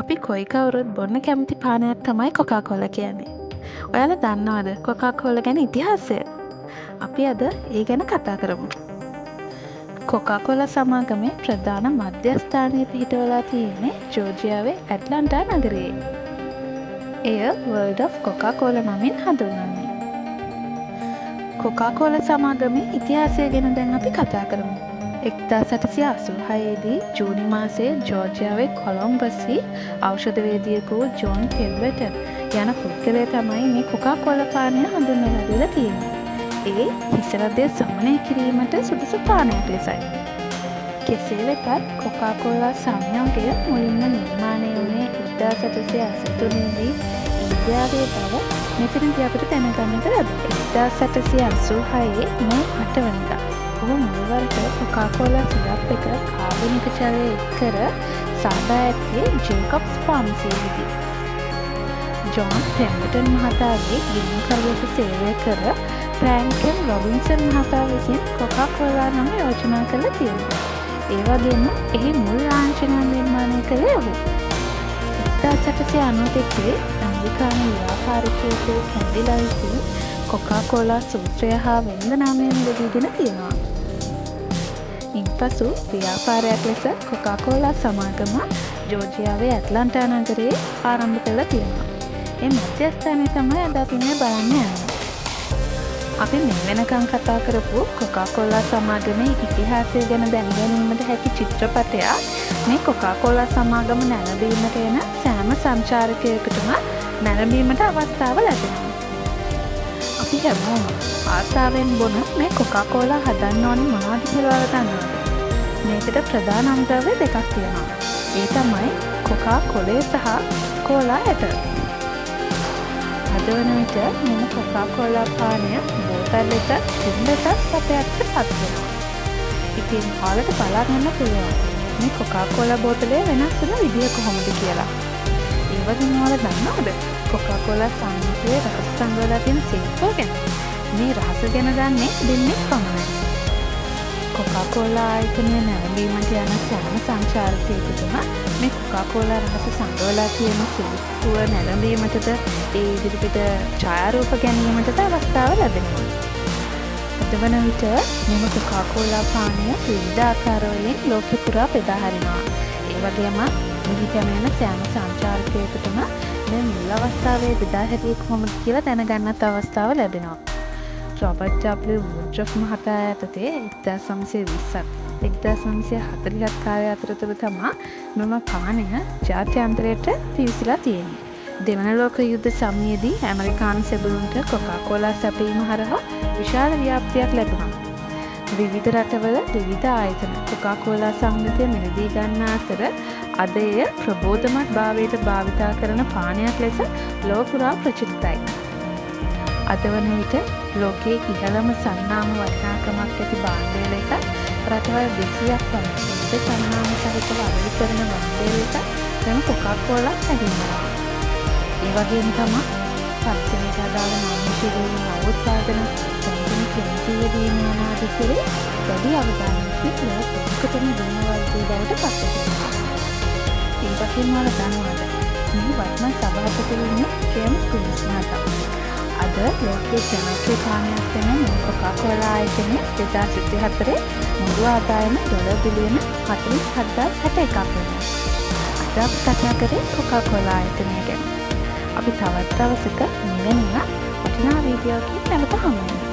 අපි කොයි කවුරුත් බොන්න කැමති පානයක් තමයි කොකාකෝලා කියන්නේ. ඔයාලා දන්නවද කොකාකෝලා ගැන ඉතිහාසය? අපි අද ඒ ගැන කතා කරමු. කොකාකෝලා සමාගමේ ප්‍රධාන මධ්‍යස්ථානය පිහිටවලා තියෙන්නේ ජෝර්ජියාවේ ඇට්ලන්ටා නගරයේ. එය World of Coca-Cola නමින් හඳුන්වන්නේ. කොකාකෝලා සමාගමේ ඉතිහාසය ගැන දැන් අපි කතා කරමු. 1886 දී ජූනි මාසයේ ජෝර්ජියාවේ කොලම්බස්හි ඖෂධවේදියෙකු ජෝන් පෙම්බටන් යන පුද්ගලයා තමයි මේ කොකාකෝලා පානය හඳුන්වලා දීලා තියෙන්නේ. ඒ හිසරදය සමනය කිරීමට සුදුසු පානයක් ලෙසයි. කෙසේ වෙතත් කොකාකෝලා සංයෝගය මුලින්ම නිර්මාණය වුණේ 1883 දී ඉන්දියාවේ බව මෙතනදී අපිට දැනගන්නට ලැබුණා. 1886 මේ 8 වෙනිදා ඔහු මුල්වරට කොකාකෝලා සිරප් එක කාබනික ජලය එක්කර සාදා ඇත්තේ ජේකබ්ස් ෆාමසියේදී. ජෝන් පෙම්බටන් මහතාගේ ගිණුම්කරුවෙකු සේවය කර ෆ්‍රැන්කල් රොබින්සන් මහතා විසින් කොකාකෝලා නම යෝජනා කරලා තියෙනවා. ඒ වගේම එහි මුල් ලාංඡනය නිර්මාණය කළේ ඔහු. 1892 ඇමරිකානු ව්‍යාපාරිකයෙකු හැන්ඩි ලයිසි කොකාකෝලා සූත්‍රය හා වෙළඳ නාමය මිලදීගෙන තියෙනවා. ඉන්පසු ව්‍යාපාරයක් ලෙස කොකාකෝලා සමාගම ජෝර්ජියාවේ ඇට්ලන්ටා නගරයේ ආරම්භ කළා තියෙනවා. මේ මධ්‍යස්ථානය තමයි අද අපි මේ බලන්න යන්නේ. අපි මේ වෙනකන් කතා කරපු කොකාකෝලා සමාගමේ ඉතිහාසය ගැන දැනගැනීමට හැකි චිත්‍රපටයක් මේ කොකාකෝලා සමාගම නැරඹීමට එන සෑම සංචාරකයෙකුටම නැරඹීමට අවස්ථාව ලැබෙනවා. අපි හැමෝම ආසාවෙන් බොන මේ කොකාකෝලා හදන්න ඕනේ මොනවද කියලා දන්නවද? මේකට ප්‍රධාන අංගද්‍රව්‍ය දෙකක් තියෙනවා. ඒ තමයි කොකාකොලේ සහ කෝලා ඇට. අද වන විට මෙම කොකාකෝලා පානය බෝතල් එක කුණ්ඩට සපයන්නට පත් වෙනවා. ඉතින් ඔයාලට බලන්න පුළුවන් මේ කොකාකෝලා බෝතලේ වෙනස් වෙන විදිය කොහොමද කියලා. ඒ වගේම ඔයාලා දන්නවද කොකාකෝලා සංගීතයේ රහස සංගවලා තියෙන සීක්‍රට් ගැන? මේ රහස ගැන දන්නේ දෙන්නෙක් පමණයි. කොකාකෝලා ආයතනය නැරඹීමට යන සෑම සංචාරකයෙකුටම මේ කොකාකෝලා රහස සංගවලා තියෙන සීක්‍රට් නැරඹීමටද ඒ ඉදිරිපිට ඡායාරූප ගැනීමටද අවස්ථාව ලැබෙනවා. අද වන විට මෙම කොකාකෝලා පානය විවිධ ආකාරවලින් ලෝකෙ පුරා බෙදා හරිනවා. ඒ වගේම මෙහි පැමිණෙන සෑම සංචාරකයෙකුටම මේ මුල් අවස්ථාවේ බෙදා හැරියේ කොහොමද කියලා දැනගන්නත් අවස්ථාව ලැබෙනවා. Robert W. වුඩ්රොෆ් මහතා යටතේ 1920ත් 1940ත් කාලය අතරතුර තමයි මෙම පානය ජාත්‍යන්තරයට පිවිසලා තියෙන්නේ. දෙවන ලෝක යුද්ධ සමයේදී ඇමරිකානු සෙබළුන්ට කොකාකෝලා සැපයීම හරහා විශාල ව්‍යාප්තියක් ලැබුණා. විවිධ රටවල විවිධ ආයතන කොකාකෝලා සංගීතය මිලදී ගන්න අතර අද එය ප්‍රබෝධමත් භාවයට භාවිතා කරන පානයක් ලෙස ලොව පුරා ප්‍රචලිතයි. අද වන විට ලෝකයේ ඉහළම සන්නාම වටිනාකමක් ඇති භාණ්ඩය ලෙස රටවල් 200ක් පමණ විවිධ සන්නාම සහිතව අලෙවි කරන භාණ්ඩය ලෙස මෙම කොකාකෝලා හැඳින්වෙනවා. ඒ වගේම තමයි පරිසරයට අදාළ මානසිකව නවෝත්පාදන සම්පූර්ණ ක්‍රියාශීලී වීම ආදී කෙරේ වැඩි අවධානයක් යොමුකරන දිනවලදී බවට පත් වෙනවා. ඒ වගේම වල දන්නවද මේ වත්මන් සභාපති වෙන්නේ ජේම්ස් කුලිස් මහතා. අද ලෝකයේ ජනප්‍රිය පානයක් වෙන මේ කොකාකෝලා ආයතනය 2024 මුළු ආදායම $බිලියන 47.61ක් වෙනවා. අද අපි කතා කරේ කොකාකෝලා ආයතනය ගැන. අපි තවත් දවසක මෙවැනිම වටිනා වීඩියෝකින් නැවත හමු වෙනවා.